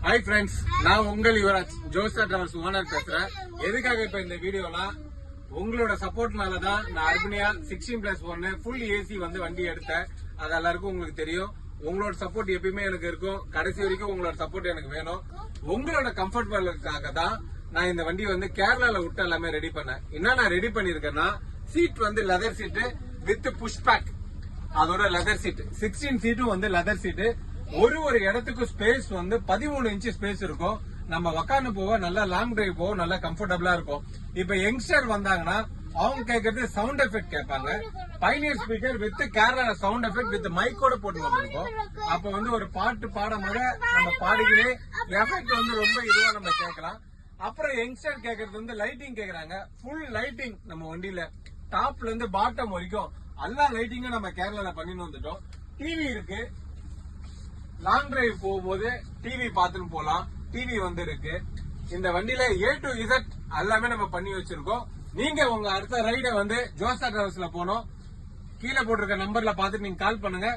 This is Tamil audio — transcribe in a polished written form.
ஹாய் ஃப்ரெண்ட்ஸ், நான் உங்கள் யுவராஜ் ஜோஸ்டா டிராவல்ஸ் ஓனர் பேசுறேன். எதுக்காக இப்ப இந்த வீடியோனா உங்களோட சப்போர்ட்னாலதான் நான் அர்பனியா 16+1 ஃபுல் ஏசி வந்து வண்டி எடுத்தேன். அது எல்லாருக்கும் உங்களுக்கு தெரியும். உங்களோட சப்போர்ட் எப்பயுமே எனக்கு இருக்கும். கடைசி வரைக்கும் உங்களோட சப்போர்ட் எனக்கு வேணும். உங்களோட கம்ஃபர்டபுளுக்காக தான் நான் இந்த வண்டி வந்து கேரளால விட்டு எல்லாமே ரெடி பண்ணேன். என்ன நான் ரெடி பண்ணிருக்கேன்னா, சீட் வந்து leather seat with push back, அதோட லெதர் சீட் 16 சீட்டும் வந்து லெதர் சீட்டு. ஒரு இடத்துக்கு ஸ்பேஸ் வந்து 13 இன்ச் ஸ்பேஸ் இருக்கும். நம்ம உக்காந்து போக நல்லா லாங் டிரைவ் போக நல்லா கம்ஃபர்டபுளா இருக்கும். இப்ப யங்ஸ்டர் வந்தாங்கன்னா அவங்க கேட்கறது சவுண்ட் எஃபெக்ட் கேட்பாங்க. Pioneer speaker with Kerala sound effect with மைக்கோட போட்டு வந்திருக்கோம். அப்ப வந்து ஒரு பாட்டு பாடும் போது நம்ம பாடிக்கிட்டே எஃபெக்ட் வந்து ரொம்ப இதுவா நம்ம கேட்கலாம். அப்புறம் யங்ஸ்டர் கேட்கறது வந்து லைட்டிங் கேக்குறாங்க. ஃபுல் லைட்டிங் நம்ம வண்டியில டாப்ல இருந்து பாட்டம் வரைக்கும் எல்லா லைட்டிங்கும் நம்ம கேரளால பண்ணிட்டு வந்துட்டோம். டிவி இருக்கு. லாங் டிரைவ் போகும்போது டிவி பார்த்துன்னு போலாம். டிவி வந்து இருக்கு. இந்த வண்டியில A to Z எல்லாமே நம்ம பண்ணி வச்சிருக்கோம். நீங்க உங்க அடுத்த ரைட வந்து ஜோஸ்டா டிராவல்ஸ்ல போனோம். கீழே போட்டிருக்க நம்பர்ல பார்த்துட்டு நீங்க கால் பண்ணுங்க.